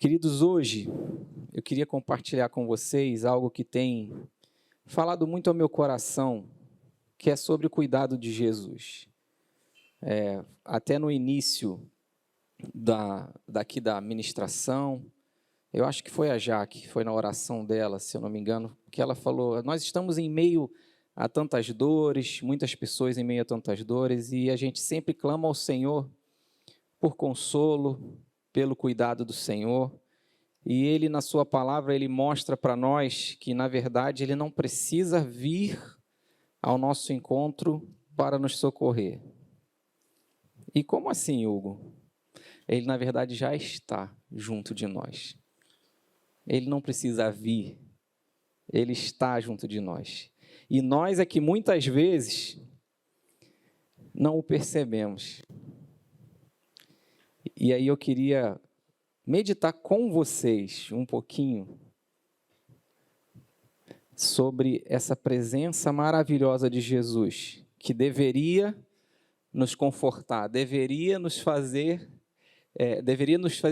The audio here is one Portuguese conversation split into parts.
Queridos, hoje eu queria compartilhar com vocês algo que tem falado muito ao meu coração, que é sobre o cuidado de Jesus. Até no início daqui da ministração, eu acho que foi a Jaque, foi na oração dela, se eu não me engano, que ela falou, nós estamos em meio a tantas dores, muitas pessoas em meio a tantas dores, e a gente sempre clama ao Senhor por consolo, pelo cuidado do Senhor. E Ele, na sua palavra, Ele mostra para nós que, na verdade, Ele não precisa vir ao nosso encontro para nos socorrer. E como assim, Hugo? Ele, na verdade, já está junto de nós. Ele não precisa vir, Ele está junto de nós. E nós é que muitas vezes não o percebemos. E aí eu queria meditar com vocês um pouquinho sobre essa presença maravilhosa de Jesus, que deveria nos confortar, deveria nos fazer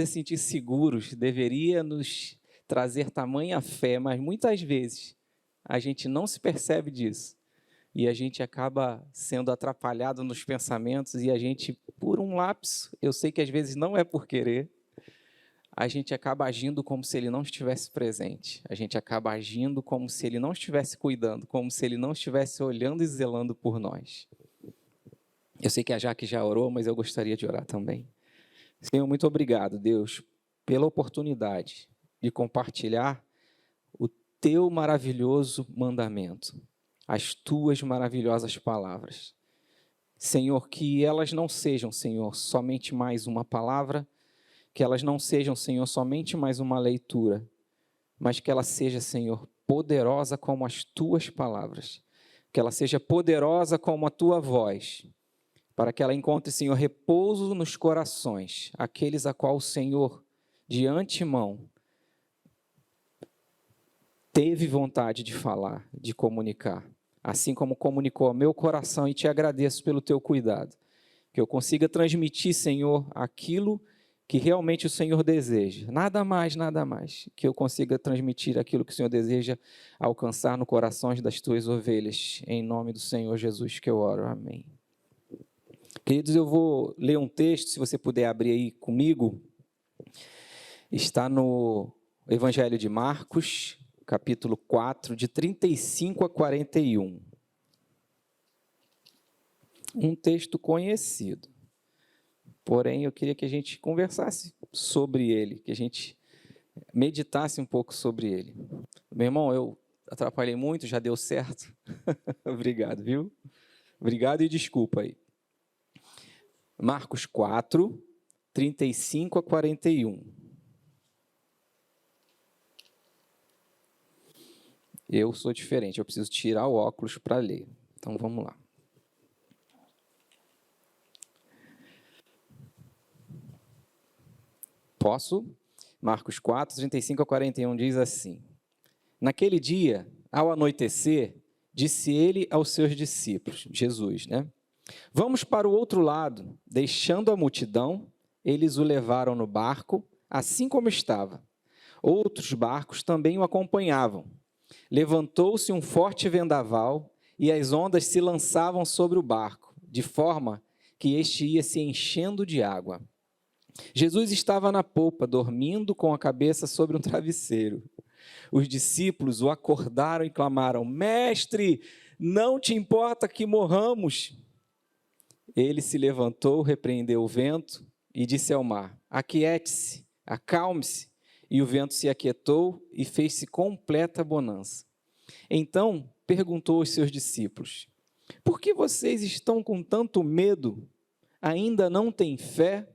sentir seguros, deveria nos trazer tamanha fé, mas muitas vezes a gente não se percebe disso e a gente acaba sendo atrapalhado nos pensamentos e a gente, por um lapso, eu sei que às vezes não é por querer, a gente acaba agindo como se Ele não estivesse presente. A gente acaba agindo como se Ele não estivesse cuidando, como se Ele não estivesse olhando e zelando por nós. Eu sei que a Jaque já orou, mas eu gostaria de orar também. Senhor, muito obrigado, Deus, pela oportunidade de compartilhar o Teu maravilhoso mandamento, as Tuas maravilhosas palavras. Senhor, que elas não sejam, Senhor, somente mais uma palavra, que elas não sejam, Senhor, somente mais uma leitura, mas que ela seja, Senhor, poderosa como as Tuas palavras, que ela seja poderosa como a Tua voz, para que ela encontre, Senhor, repouso nos corações, aqueles a qual o Senhor, de antemão, teve vontade de falar, de comunicar, assim como comunicou ao meu coração, e te agradeço pelo Teu cuidado, que eu consiga transmitir, Senhor, aquilo que realmente o Senhor deseja, nada mais, que eu consiga transmitir aquilo que o Senhor deseja alcançar no coração das tuas ovelhas, em nome do Senhor Jesus que eu oro, amém. Queridos, eu vou ler um texto, se você puder abrir aí comigo, está no Evangelho de Marcos, capítulo 4, de 35 a 41. Um texto conhecido. Porém, eu queria que a gente conversasse sobre ele, que a gente meditasse um pouco sobre ele. Meu irmão, eu atrapalhei muito, já deu certo? Obrigado, viu? Obrigado e desculpa aí. Marcos 4, 35 a 41. Eu sou diferente, eu preciso tirar o óculos para ler. Então, vamos lá. Posso? Marcos 4, 35 a 41 diz assim: Naquele dia, ao anoitecer, disse ele aos seus discípulos, Jesus, né? Vamos para o outro lado. Deixando a multidão, eles o levaram no barco, assim como estava. Outros barcos também o acompanhavam. Levantou-se um forte vendaval e as ondas se lançavam sobre o barco, de forma que este ia se enchendo de água. Jesus estava na popa, dormindo com a cabeça sobre um travesseiro. Os discípulos o acordaram e clamaram: Mestre, não te importa que morramos? Ele se levantou, repreendeu o vento e disse ao mar: Aquiete-se, acalme-se. E o vento se aquietou e fez-se completa bonança. Então perguntou aos seus discípulos: Por que vocês estão com tanto medo? Ainda não têm fé?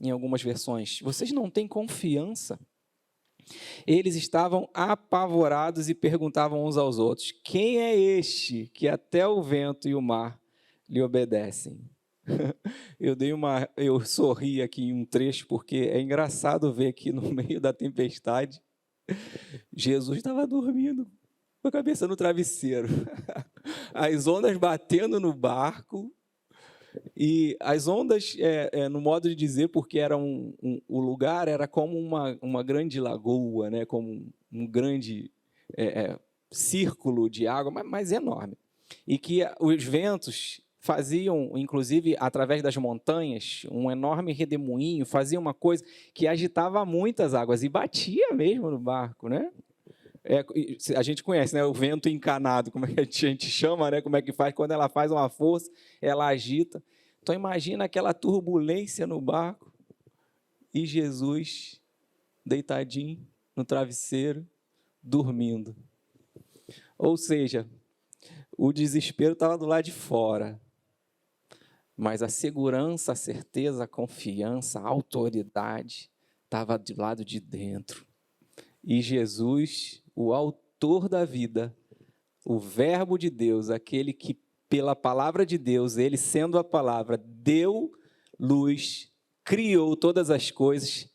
Em algumas versões, vocês não têm confiança? Eles estavam apavorados e perguntavam uns aos outros: Quem é este que até o vento e o mar lhe obedecem? Eu sorri aqui em um trecho, porque é engraçado ver que no meio da tempestade, Jesus estava dormindo com a cabeça no travesseiro. As ondas batendo no barco, E as ondas, no modo de dizer, porque era o lugar era como uma grande lagoa, né? Como um grande círculo de água, mas enorme. E que os ventos faziam, inclusive, através das montanhas, um enorme redemoinho, fazia uma coisa que agitava muitas águas e batia mesmo no barco, né? A gente conhece, né, o vento encanado, como é que a gente chama, né, como é que faz, quando ela faz uma força, ela agita. Então imagina aquela turbulência no barco e Jesus deitadinho no travesseiro, dormindo. Ou seja, o desespero estava do lado de fora, mas a segurança, a certeza, a confiança, a autoridade estava do lado de dentro. E Jesus, o autor da vida, o verbo de Deus, aquele que pela palavra de Deus, ele sendo a palavra, deu luz, criou todas as coisas,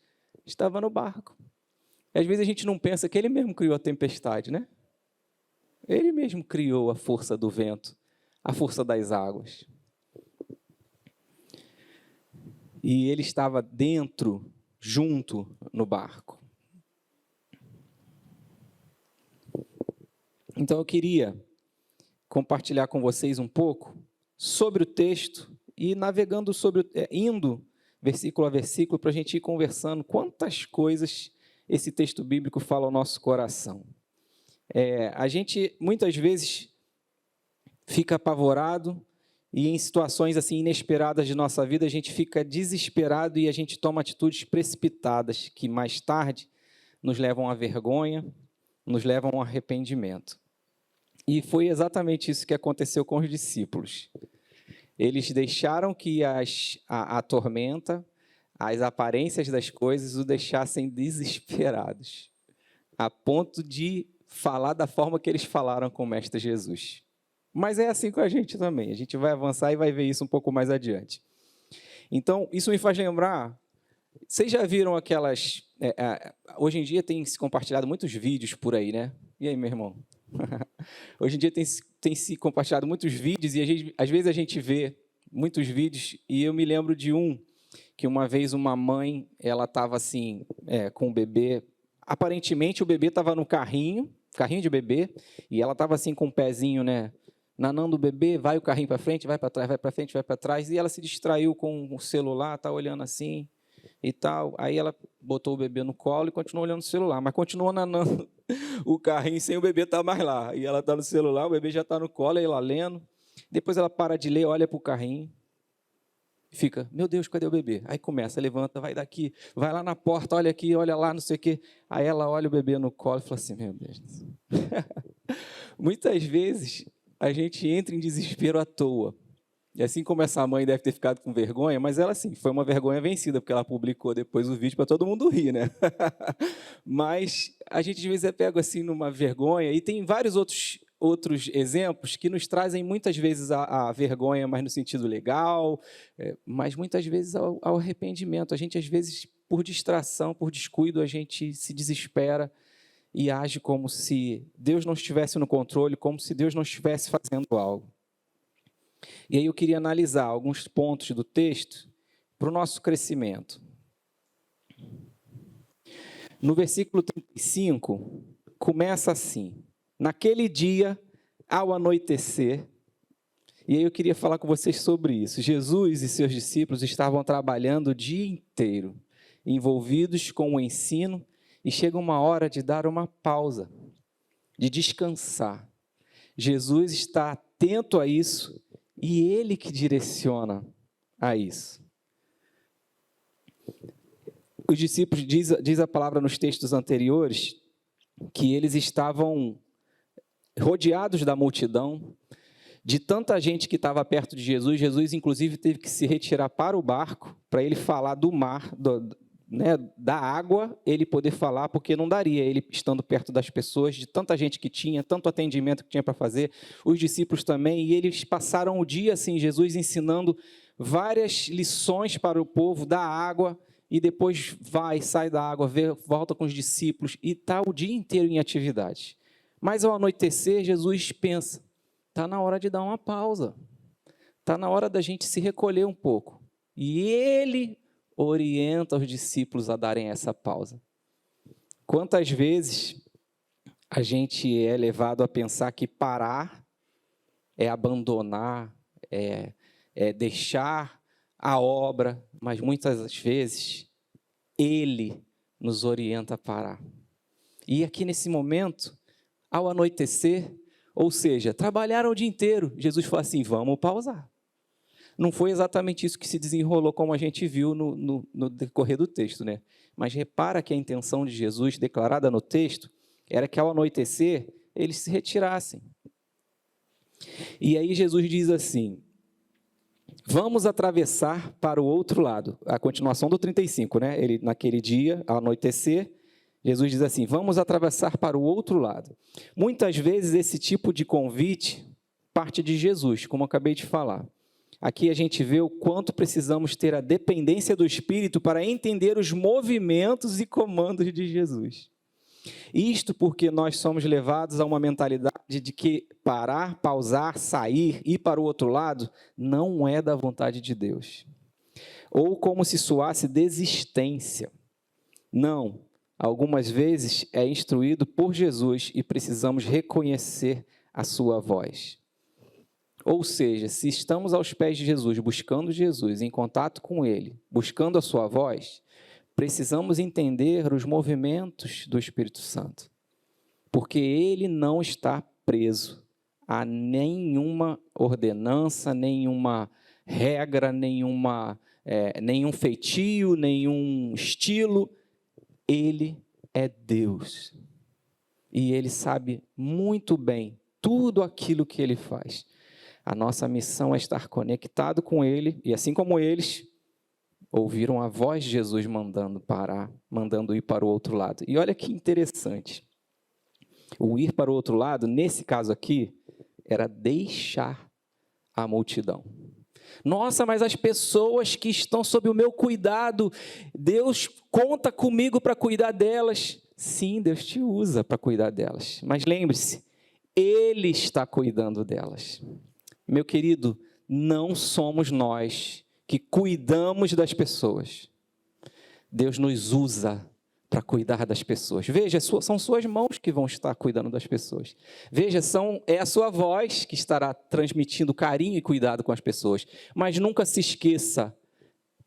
estava no barco. E às vezes a gente não pensa que ele mesmo criou a tempestade, né? Ele mesmo criou a força do vento, a força das águas. E ele estava dentro, junto no barco. Então eu queria compartilhar com vocês um pouco sobre o texto e navegando indo versículo a versículo para a gente ir conversando quantas coisas esse texto bíblico fala ao nosso coração. A gente muitas vezes fica apavorado e em situações assim inesperadas de nossa vida a gente fica desesperado e a gente toma atitudes precipitadas que mais tarde nos levam à vergonha, nos levam ao arrependimento. E foi exatamente isso que aconteceu com os discípulos. Eles deixaram que a tormenta, as aparências das coisas, os deixassem desesperados, a ponto de falar da forma que eles falaram com o Mestre Jesus. Mas é assim com a gente também. A gente vai avançar e vai ver isso um pouco mais adiante. Então, isso me faz lembrar... Vocês já viram aquelas... hoje em dia tem se compartilhado muitos vídeos por aí, né? E aí, meu irmão? Hoje em dia tem se compartilhado muitos vídeos e às vezes a gente vê muitos vídeos e eu me lembro de que uma vez uma mãe, ela estava assim, com o bebê, aparentemente o bebê estava no carrinho de bebê, e ela estava assim com o pezinho, né, nanando o bebê, vai o carrinho para frente, vai para trás, vai para frente, vai para trás, e ela se distraiu com o celular, tá olhando assim e tal, aí ela botou o bebê no colo e continuou olhando o celular, mas continuou nanando o carrinho sem o bebê estar mais lá, e ela está no celular, o bebê já está no colo, aí ela lendo, depois ela para de ler, olha para o carrinho, fica, meu Deus, cadê o bebê? Aí começa, levanta, vai daqui, vai lá na porta, olha aqui, olha lá, não sei o quê, aí ela olha o bebê no colo e fala assim, meu Deus, muitas vezes a gente entra em desespero à toa. E assim como essa mãe deve ter ficado com vergonha, mas ela, sim, foi uma vergonha vencida, porque ela publicou depois o vídeo para todo mundo rir, né? Mas a gente, às vezes, é pego assim numa vergonha, e tem vários outros exemplos que nos trazem, muitas vezes, a vergonha, mas no sentido legal, mas muitas vezes ao arrependimento. A gente, às vezes, por distração, por descuido, a gente se desespera e age como se Deus não estivesse no controle, como se Deus não estivesse fazendo algo. E aí eu queria analisar alguns pontos do texto para o nosso crescimento. No versículo 35, começa assim: naquele dia, ao anoitecer, e aí eu queria falar com vocês sobre isso. Jesus e seus discípulos estavam trabalhando o dia inteiro, envolvidos com o ensino, e chega uma hora de dar uma pausa, de descansar. Jesus está atento a isso, e ele que direciona a isso. Os discípulos, diz a palavra nos textos anteriores, que eles estavam rodeados da multidão, de tanta gente que estava perto de Jesus. Jesus, inclusive, teve que se retirar para o barco, para ele falar do mar, da água, ele poder falar, porque não daria ele estando perto das pessoas, de tanta gente que tinha, tanto atendimento que tinha para fazer, os discípulos também, e eles passaram o dia assim, Jesus ensinando várias lições para o povo da água, e depois sai da água, volta com os discípulos, e está o dia inteiro em atividade. Mas ao anoitecer, Jesus pensa, está na hora de dar uma pausa, está na hora da gente se recolher um pouco. E ele orienta os discípulos a darem essa pausa. Quantas vezes a gente é levado a pensar que parar é abandonar, é deixar a obra, mas muitas vezes ele nos orienta a parar. E aqui nesse momento, ao anoitecer, ou seja, trabalharam o dia inteiro, Jesus falou assim, vamos pausar. Não foi exatamente isso que se desenrolou como a gente viu no decorrer do texto, né? Mas repara que a intenção de Jesus, declarada no texto, era que ao anoitecer, eles se retirassem. E aí Jesus diz assim, vamos atravessar para o outro lado. A continuação do 35, né? Ele, naquele dia, ao anoitecer, Jesus diz assim, vamos atravessar para o outro lado. Muitas vezes esse tipo de convite parte de Jesus, como eu acabei de falar. Aqui a gente vê o quanto precisamos ter a dependência do Espírito para entender os movimentos e comandos de Jesus. Isto porque nós somos levados a uma mentalidade de que parar, pausar, sair, ir para o outro lado, não é da vontade de Deus. Ou como se soasse desistência. Não, algumas vezes é instruído por Jesus e precisamos reconhecer a sua voz. Ou seja, se estamos aos pés de Jesus, buscando Jesus, em contato com Ele, buscando a sua voz, precisamos entender os movimentos do Espírito Santo, porque Ele não está preso a nenhuma ordenança, nenhuma regra, nenhum feitio, nenhum estilo. Ele é Deus e Ele sabe muito bem tudo aquilo que Ele faz. A nossa missão é estar conectado com Ele, e assim como eles, ouviram a voz de Jesus mandando parar, mandando ir para o outro lado. E olha que interessante, o ir para o outro lado, nesse caso aqui, era deixar a multidão. Nossa, mas as pessoas que estão sob o meu cuidado, Deus conta comigo para cuidar delas. Sim, Deus te usa para cuidar delas, mas lembre-se, Ele está cuidando delas. Meu querido, não somos nós que cuidamos das pessoas. Deus nos usa para cuidar das pessoas. Veja, são suas mãos que vão estar cuidando das pessoas. Veja, é a sua voz que estará transmitindo carinho e cuidado com as pessoas. Mas nunca se esqueça,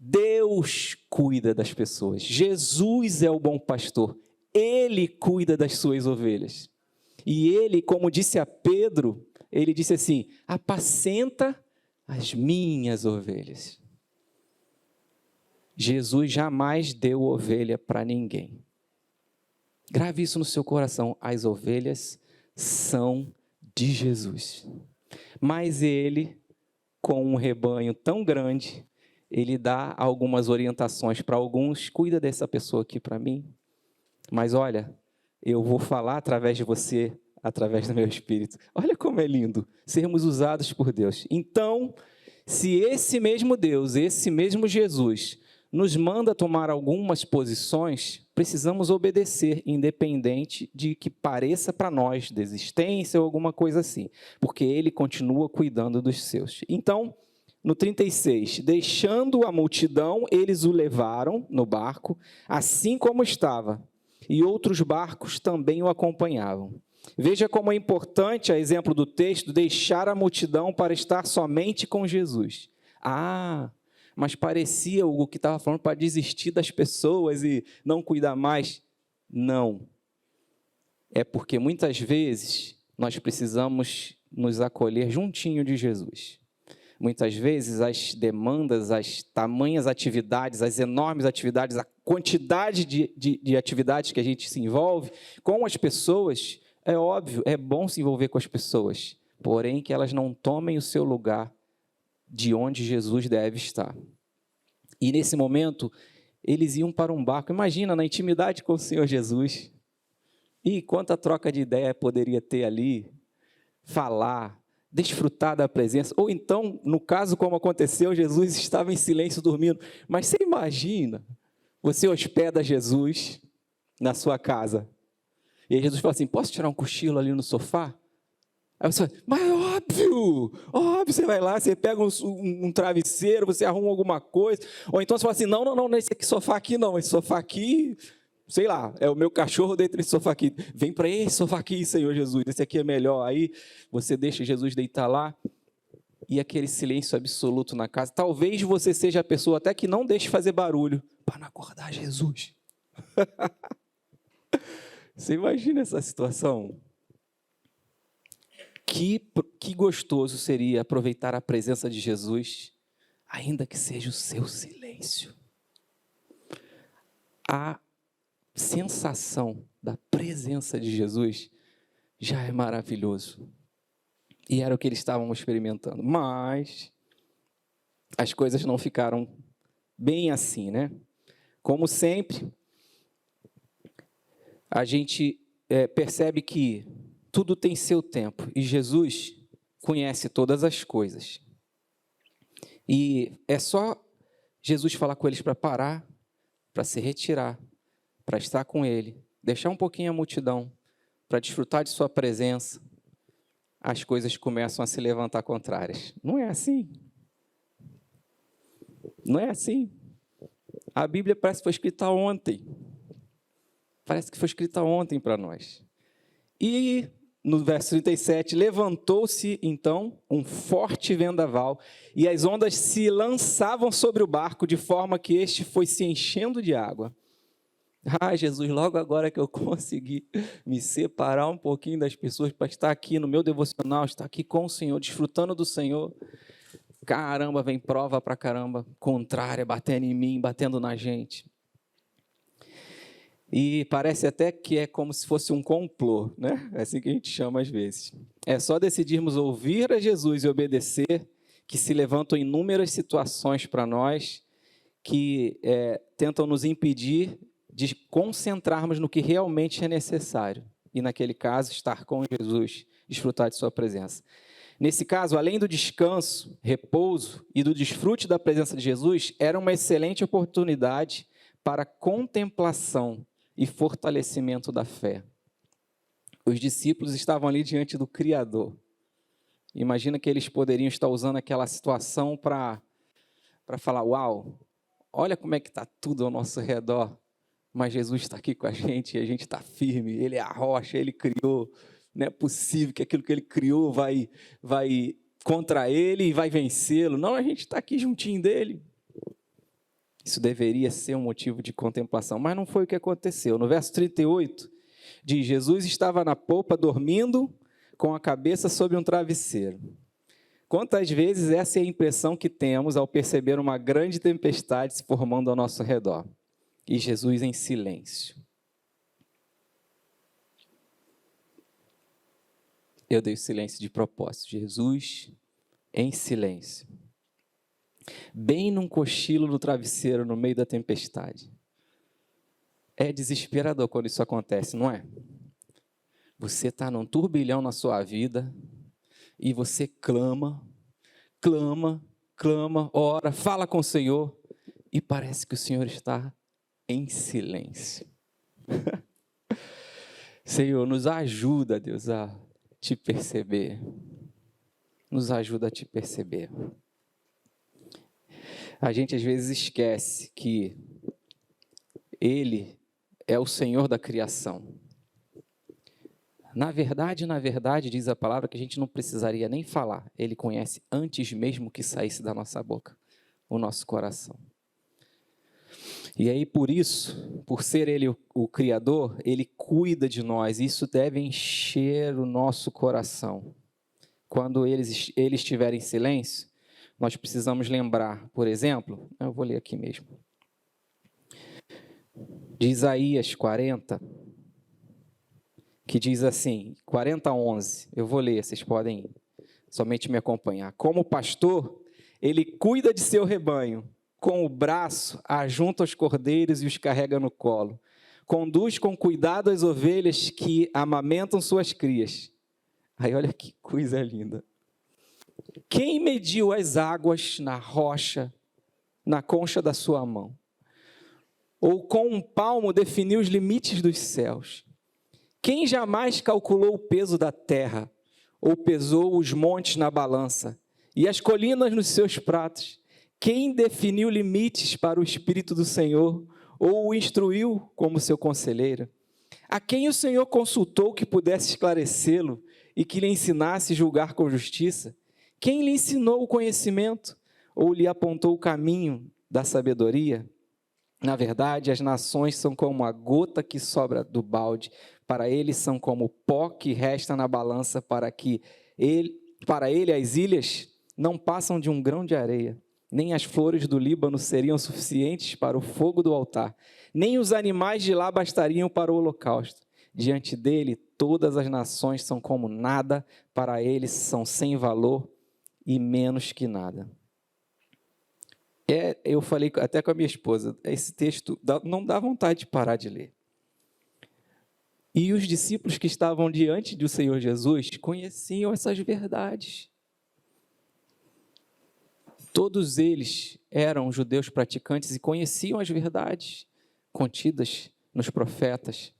Deus cuida das pessoas. Jesus é o bom pastor. Ele cuida das suas ovelhas. E ele, como disse a Pedro, ele disse assim, apacenta as minhas ovelhas. Jesus jamais deu ovelha para ninguém. Grave isso no seu coração, as ovelhas são de Jesus. Mas ele, com um rebanho tão grande, ele dá algumas orientações para alguns, cuida dessa pessoa aqui para mim. Mas olha, eu vou falar através de você, através do meu Espírito. Olha como é lindo sermos usados por Deus. Então, se esse mesmo Deus, esse mesmo Jesus, nos manda tomar algumas posições, precisamos obedecer, independente de que pareça para nós desistência ou alguma coisa assim, porque Ele continua cuidando dos seus. Então, no 36, deixando a multidão, eles o levaram no barco, assim como estava, e outros barcos também o acompanhavam. Veja como é importante, a exemplo do texto, deixar a multidão para estar somente com Jesus. Mas parecia o que estava falando para desistir das pessoas e não cuidar mais. Não. É porque muitas vezes nós precisamos nos acolher juntinho de Jesus. Muitas vezes as demandas, as tamanhas atividades, as enormes atividades, a quantidade de atividades que a gente se envolve com as pessoas, é óbvio, é bom se envolver com as pessoas, porém que elas não tomem o seu lugar de onde Jesus deve estar. E nesse momento, eles iam para um barco. Imagina, na intimidade com o Senhor Jesus. E quanta troca de ideia poderia ter ali, falar, desfrutar da presença. Ou então, no caso como aconteceu, Jesus estava em silêncio dormindo. Mas você imagina, você hospeda Jesus na sua casa. E aí Jesus fala assim, posso tirar um cochilo ali no sofá? Aí você fala, mas é óbvio, tudo. Você vai lá, você pega um travesseiro, você arruma alguma coisa. Ou então você fala assim, não, esse aqui, sofá aqui não, esse sofá aqui, sei lá, é o meu cachorro dentro desse sofá aqui. Vem para esse sofá aqui, Senhor Jesus, esse aqui é melhor. Aí você deixa Jesus deitar lá e aquele silêncio absoluto na casa. Talvez você seja a pessoa até que não deixe fazer barulho para não acordar Jesus. Você imagina essa situação? Que gostoso seria aproveitar a presença de Jesus, ainda que seja o seu silêncio. A sensação da presença de Jesus já é maravilhoso. E era o que eles estavam experimentando. Mas as coisas não ficaram bem assim, né? Como sempre, a gente percebe que tudo tem seu tempo. E Jesus conhece todas as coisas. E é só Jesus falar com eles para parar, para se retirar, para estar com Ele, deixar um pouquinho a multidão, para desfrutar de sua presença, as coisas começam a se levantar contrárias. Não é assim. Não é assim. A Bíblia parece que foi escrita ontem. Parece que foi escrita ontem para nós. E no verso 37, levantou-se então um forte vendaval, e as ondas se lançavam sobre o barco, de forma que este foi se enchendo de água. Jesus, logo agora que eu consegui me separar um pouquinho das pessoas para estar aqui no meu devocional, estar aqui com o Senhor, desfrutando do Senhor, caramba, vem prova pra caramba, contrária, batendo em mim, batendo na gente. E parece até que é como se fosse um complô, né? É assim que a gente chama às vezes. É só decidirmos ouvir a Jesus e obedecer, que se levantam inúmeras situações para nós que tentam nos impedir de concentrarmos no que realmente é necessário. E naquele caso, estar com Jesus, desfrutar de sua presença. Nesse caso, além do descanso, repouso e do desfrute da presença de Jesus, era uma excelente oportunidade para contemplação e fortalecimento da fé. Os discípulos estavam ali diante do Criador. Imagina que eles poderiam estar usando aquela situação para falar, uau, olha como é que está tudo ao nosso redor, mas Jesus está aqui com a gente e a gente está firme, Ele é a rocha, Ele criou, não é possível que aquilo que Ele criou vai contra Ele e vai vencê-lo. Não, a gente está aqui juntinho dEle. Isso deveria ser um motivo de contemplação, mas não foi o que aconteceu. No verso 38, diz, Jesus estava na polpa dormindo com a cabeça sobre um travesseiro. Quantas vezes essa é a impressão que temos ao perceber uma grande tempestade se formando ao nosso redor? E Jesus em silêncio. Eu dei o silêncio de propósito. Jesus em silêncio. Bem num cochilo no travesseiro, no meio da tempestade. É desesperador quando isso acontece, não é? Você está num turbilhão na sua vida e você clama, ora, fala com o Senhor e parece que o Senhor está em silêncio. Senhor, nos ajuda, Deus, a te perceber. Nos ajuda a te perceber. A gente às vezes esquece que Ele é o Senhor da criação. Na verdade, diz a palavra que a gente não precisaria nem falar. Ele conhece antes mesmo que saísse da nossa boca, o nosso coração. E aí, por isso, por ser Ele o Criador, Ele cuida de nós. Isso deve encher o nosso coração. Quando Ele estiver em silêncio, nós precisamos lembrar, por exemplo, eu vou ler aqui mesmo, de Isaías 40, que diz assim, 40:11, eu vou ler, vocês podem somente me acompanhar. Como pastor, Ele cuida de seu rebanho, com o braço ajunta os cordeiros e os carrega no colo. Conduz com cuidado as ovelhas que amamentam suas crias. Aí olha que coisa linda. Quem mediu as águas na rocha, na concha da sua mão? Ou com um palmo definiu os limites dos céus? Quem jamais calculou o peso da terra? ou pesou os montes na balança, e as colinas nos seus pratos? Quem definiu limites para o Espírito do Senhor, ou o instruiu como seu conselheiro? A quem o Senhor consultou que pudesse esclarecê-lo e que lhe ensinasse a julgar com justiça? Quem lhe ensinou o conhecimento, ou lhe apontou o caminho da sabedoria? Na verdade, as nações são como a gota que sobra do balde, para ele são como o pó que resta na balança, para ele as ilhas não passam de um grão de areia, nem as flores do Líbano seriam suficientes para o fogo do altar, nem os animais de lá bastariam para o holocausto. Diante dele, todas as nações são como nada, para ele são sem valor e menos que nada. Eu falei até com a minha esposa, esse texto não dá vontade de parar de ler. E os discípulos que estavam diante do Senhor Jesus conheciam essas verdades. Todos eles eram judeus praticantes e conheciam as verdades contidas nos profetas.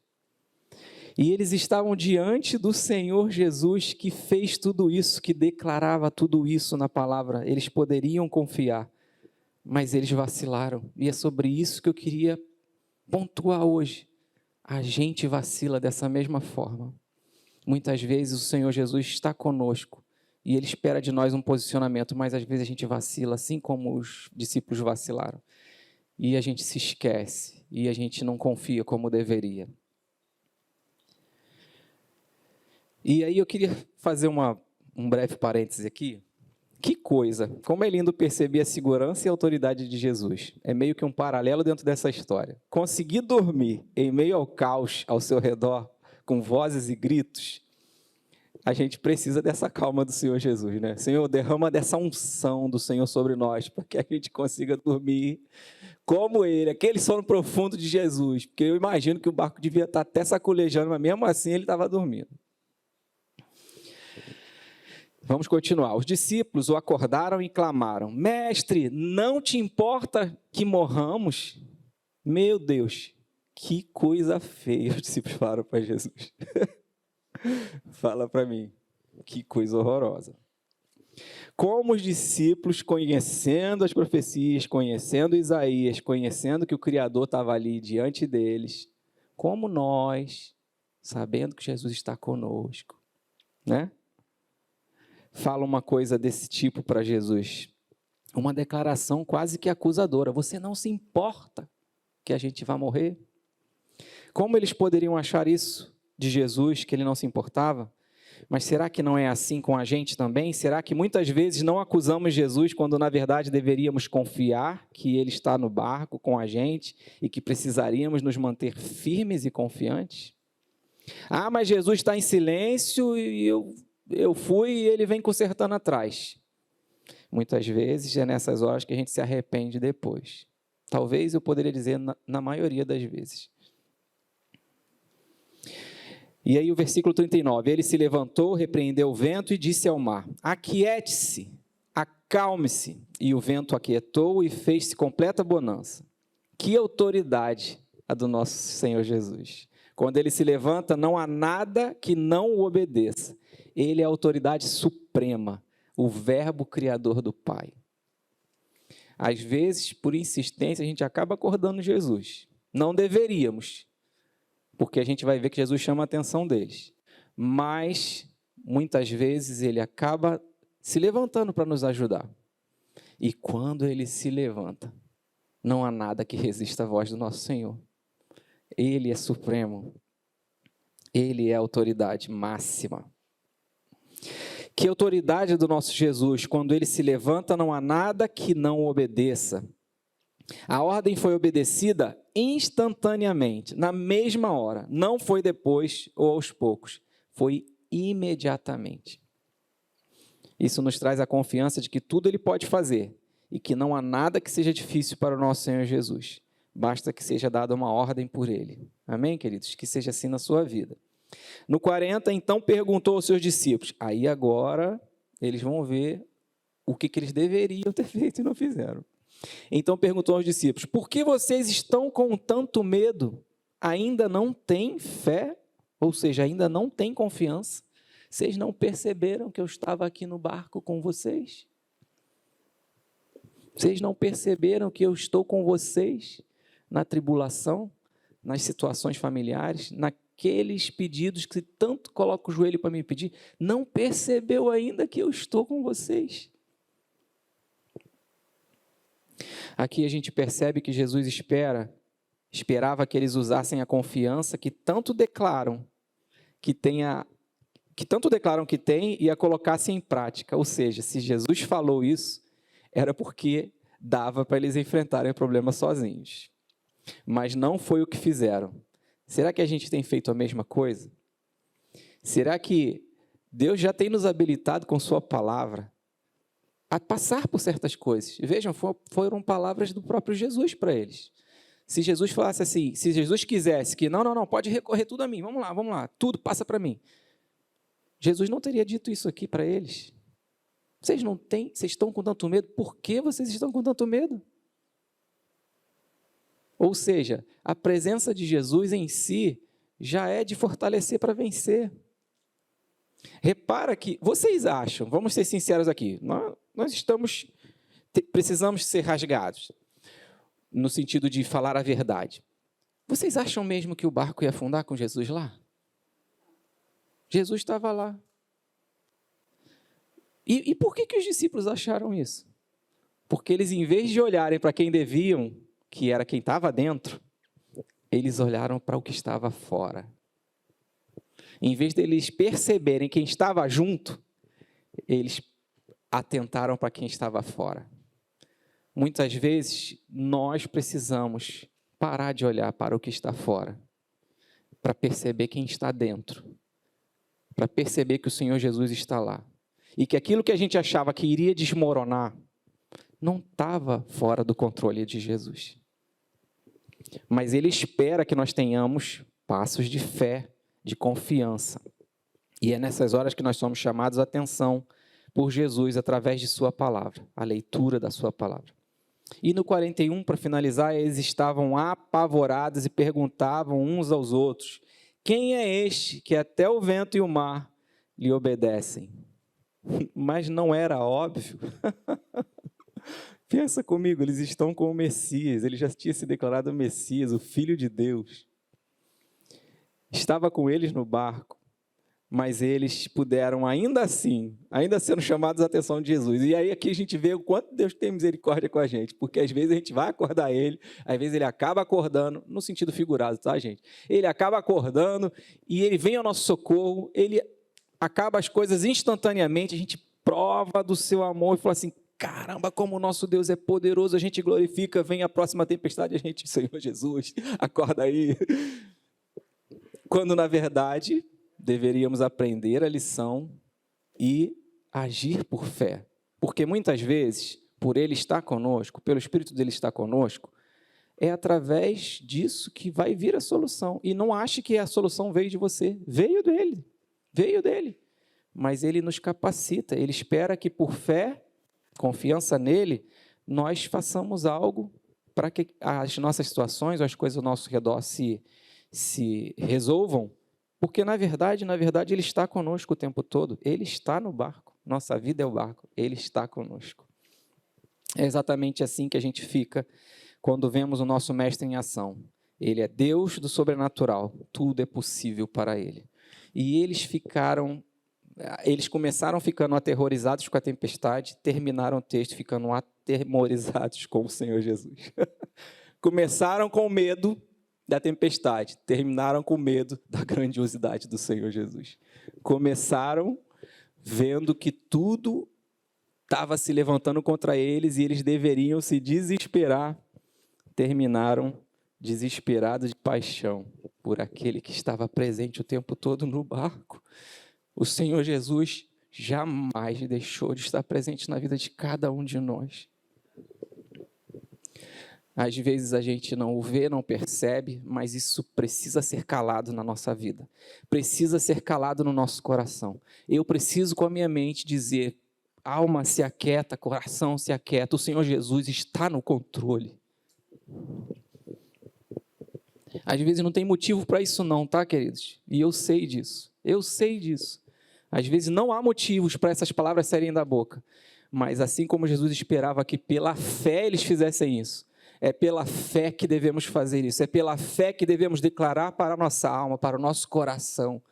E eles estavam diante do Senhor Jesus, que fez tudo isso, que declarava tudo isso na palavra. Eles poderiam confiar, mas eles vacilaram. E é sobre isso que eu queria pontuar hoje. A gente vacila dessa mesma forma. Muitas vezes o Senhor Jesus está conosco e Ele espera de nós um posicionamento, mas às vezes a gente vacila, assim como os discípulos vacilaram. E a gente se esquece, e a gente não confia como deveria. E aí eu queria fazer um breve parêntese aqui. Que coisa, como é lindo perceber a segurança e a autoridade de Jesus. É meio que um paralelo dentro dessa história. Conseguir dormir em meio ao caos ao seu redor, com vozes e gritos, a gente precisa dessa calma do Senhor Jesus, né? Senhor, derrama dessa unção do Senhor sobre nós, para que a gente consiga dormir como Ele, aquele sono profundo de Jesus, porque eu imagino que o barco devia estar até sacolejando, mas mesmo assim ele estava dormindo. Vamos continuar. Os discípulos o acordaram e clamaram: Mestre, não te importa que morramos? Meu Deus, que coisa feia, os discípulos falaram para Jesus. Fala para mim, que coisa horrorosa. Como os discípulos, conhecendo as profecias, conhecendo Isaías, conhecendo que o Criador estava ali diante deles, como nós, sabendo que Jesus está conosco, né? Fala uma coisa desse tipo para Jesus, uma declaração quase que acusadora: você não se importa que a gente vá morrer? Como eles poderiam achar isso de Jesus, que ele não se importava? Mas será que não é assim com a gente também? Será que muitas vezes não acusamos Jesus quando na verdade deveríamos confiar que ele está no barco com a gente e que precisaríamos nos manter firmes e confiantes? Ah, mas Jesus está em silêncio e eu fui e ele vem consertando atrás. Muitas vezes é nessas horas que a gente se arrepende depois. Talvez eu poderia dizer na maioria das vezes. E aí o versículo 39, ele se levantou, repreendeu o vento e disse ao mar: aquiete-se, acalme-se. E o vento aquietou e fez-se completa bonança. Que autoridade a do nosso Senhor Jesus. Quando ele se levanta, não há nada que não o obedeça. Ele é a autoridade suprema, o verbo criador do Pai. Às vezes, por insistência, a gente acaba acordando Jesus. Não deveríamos, porque a gente vai ver que Jesus chama a atenção deles. Mas, muitas vezes, ele acaba se levantando para nos ajudar. E quando ele se levanta, não há nada que resista à voz do nosso Senhor. Ele é supremo. Ele é a autoridade máxima. Que autoridade do nosso Jesus, quando ele se levanta, não há nada que não o obedeça. A ordem foi obedecida instantaneamente, na mesma hora. Não foi depois ou aos poucos, foi imediatamente. Isso nos traz a confiança de que tudo ele pode fazer e que não há nada que seja difícil para o nosso Senhor Jesus. Basta que seja dada uma ordem por ele. Amém, queridos? Que seja assim na sua vida. No 40, então, perguntou aos seus discípulos. Aí agora eles vão ver o que eles deveriam ter feito e não fizeram. Então perguntou aos discípulos: por que vocês estão com tanto medo? Ainda não têm fé? Ou seja, ainda não têm confiança? Vocês não perceberam que eu estava aqui no barco com vocês? Vocês não perceberam que eu estou com vocês na tribulação, nas situações familiares, naqueles pedidos que tanto coloca o joelho para me pedir? Não percebeu ainda que eu estou com vocês? Aqui a gente percebe que Jesus esperava que eles usassem a confiança que tanto declaram que têm e a colocassem em prática. Ou seja, se Jesus falou isso, era porque dava para eles enfrentarem o problema sozinhos. Mas não foi o que fizeram. Será que a gente tem feito a mesma coisa? Será que Deus já tem nos habilitado com sua palavra a passar por certas coisas? Vejam, foram palavras do próprio Jesus para eles. Se Jesus falasse assim, se Jesus quisesse que não, pode recorrer tudo a mim, vamos lá, tudo passa para mim. Jesus não teria dito isso aqui para eles. Vocês estão com tanto medo, por que vocês estão com tanto medo? Ou seja, a presença de Jesus em si já é de fortalecer para vencer. Repara que, vocês acham, vamos ser sinceros aqui, nós precisamos ser rasgados, no sentido de falar a verdade. Vocês acham mesmo que o barco ia afundar com Jesus lá? Jesus estava lá. E por que os discípulos acharam isso? Porque eles, em vez de olharem para quem deviam, que era quem estava dentro, eles olharam para o que estava fora. Em vez deles perceberem quem estava junto, eles atentaram para quem estava fora. Muitas vezes, nós precisamos parar de olhar para o que está fora, para perceber quem está dentro, para perceber que o Senhor Jesus está lá. E que aquilo que a gente achava que iria desmoronar, não estava fora do controle de Jesus. Mas Ele espera que nós tenhamos passos de fé, de confiança. E é nessas horas que nós somos chamados a atenção por Jesus através de sua palavra, a leitura da sua palavra. E no 41, para finalizar, eles estavam apavorados e perguntavam uns aos outros: quem é este que até o vento e o mar lhe obedecem? Mas não era óbvio? Pensa comigo, eles estão com o Messias, ele já tinha se declarado o Messias, o Filho de Deus. Estava com eles no barco, mas eles puderam, ainda sendo chamados a atenção de Jesus. E aí aqui a gente vê o quanto Deus tem misericórdia com a gente, porque às vezes a gente vai acordar ele, às vezes ele acaba acordando, no sentido figurado, tá, gente? Ele acaba acordando e ele vem ao nosso socorro, ele acaba as coisas instantaneamente, a gente prova do seu amor e fala assim: caramba, como o nosso Deus é poderoso, a gente glorifica, vem a próxima tempestade, a gente, Senhor Jesus, acorda aí. Quando, na verdade, deveríamos aprender a lição e agir por fé. Porque muitas vezes, por Ele estar conosco, pelo Espírito dele estar conosco, é através disso que vai vir a solução. E não ache que a solução veio de você, veio dele. Mas Ele nos capacita, Ele espera que por fé, confiança nele, nós façamos algo para que as nossas situações, as coisas ao nosso redor se resolvam, porque na verdade Ele está conosco o tempo todo, Ele está no barco, nossa vida é o barco, Ele está conosco. É exatamente assim que a gente fica quando vemos o nosso Mestre em ação. Ele é Deus do sobrenatural, tudo é possível para Ele. E eles começaram ficando aterrorizados com a tempestade, terminaram o texto ficando atemorizados com o Senhor Jesus. Começaram com medo da tempestade, terminaram com medo da grandiosidade do Senhor Jesus. Começaram vendo que tudo estava se levantando contra eles e eles deveriam se desesperar. Terminaram desesperados de paixão por aquele que estava presente o tempo todo no barco. O Senhor Jesus jamais deixou de estar presente na vida de cada um de nós. Às vezes a gente não o vê, não percebe, mas isso precisa ser calado na nossa vida. Precisa ser calado no nosso coração. Eu preciso, com a minha mente, dizer: alma se aquieta, coração se aquieta, o Senhor Jesus está no controle. Às vezes não tem motivo para isso não, tá, queridos? E eu sei disso. Às vezes não há motivos para essas palavras saírem da boca, mas assim como Jesus esperava que pela fé eles fizessem isso, é pela fé que devemos fazer isso, é pela fé que devemos declarar para a nossa alma, para o nosso coração: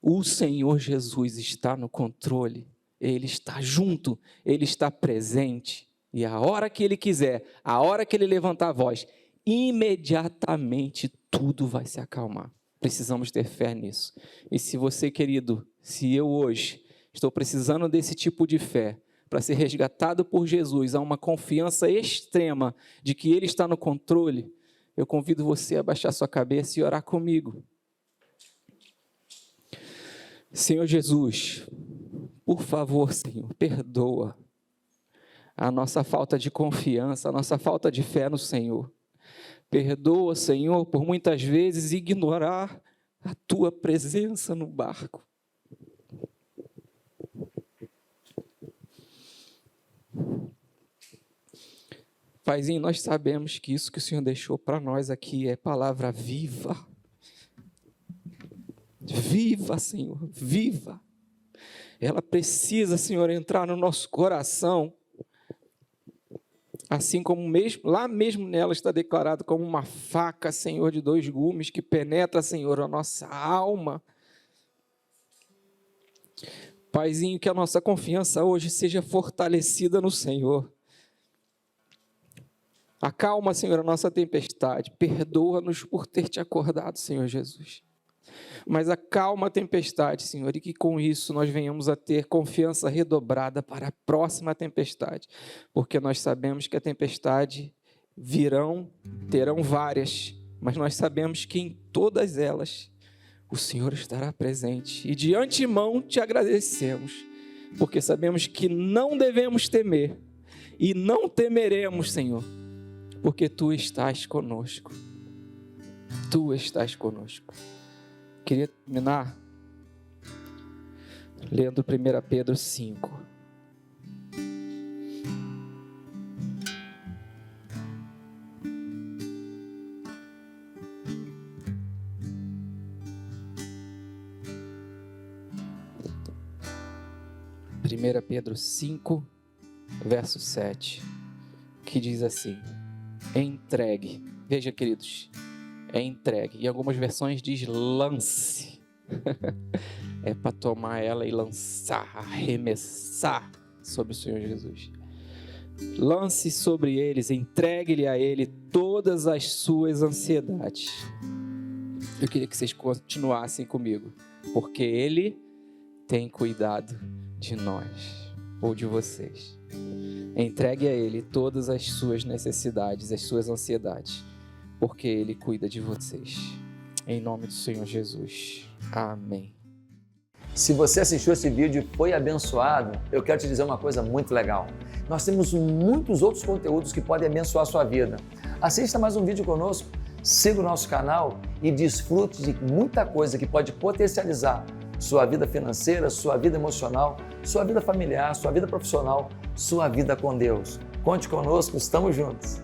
o Senhor Jesus está no controle, Ele está junto, Ele está presente, e a hora que Ele quiser, a hora que Ele levantar a voz, imediatamente tudo vai se acalmar. Precisamos ter fé nisso. E se você, querido, se eu hoje estou precisando desse tipo de fé, para ser resgatado por Jesus, há uma confiança extrema de que Ele está no controle, eu convido você a baixar sua cabeça e orar comigo. Senhor Jesus, por favor, Senhor, perdoa a nossa falta de confiança, a nossa falta de fé no Senhor. Perdoa, Senhor, por muitas vezes ignorar a Tua presença no barco. Paizinho, nós sabemos que isso que o Senhor deixou para nós aqui é palavra viva. Viva, Senhor, viva. Ela precisa, Senhor, entrar no nosso coração, assim como lá mesmo nela está declarado como uma faca, Senhor, de 2 gumes, que penetra, Senhor, a nossa alma. Paizinho, que a nossa confiança hoje seja fortalecida no Senhor. Acalma, Senhor, a nossa tempestade. Perdoa-nos por ter te acordado, Senhor Jesus. Mas acalma a tempestade, Senhor, e que com isso nós venhamos a ter confiança redobrada para a próxima tempestade. Porque nós sabemos que a tempestade terão várias, mas nós sabemos que em todas elas o Senhor estará presente. E de antemão te agradecemos, porque sabemos que não devemos temer e não temeremos, Senhor, porque Tu estás conosco. Tu estás conosco. Queria terminar lendo 1 Pedro 5. Pedro 5, verso 7, que diz assim: entregue. Veja, queridos, é entregue. Em algumas versões diz lance. É para tomar ela e lançar, arremessar sobre o Senhor Jesus. Lance sobre eles, entregue-lhe a Ele todas as suas ansiedades. Eu queria que vocês continuassem comigo, porque Ele tem cuidado de nós, ou de vocês. Entregue a Ele todas as suas necessidades, as suas ansiedades, porque Ele cuida de vocês. Em nome do Senhor Jesus. Amém. Se você assistiu esse vídeo e foi abençoado, eu quero te dizer uma coisa muito legal. Nós temos muitos outros conteúdos que podem abençoar a sua vida. Assista mais um vídeo conosco, siga o nosso canal e desfrute de muita coisa que pode potencializar sua vida financeira, sua vida emocional, sua vida familiar, sua vida profissional, sua vida com Deus. Conte conosco, estamos juntos.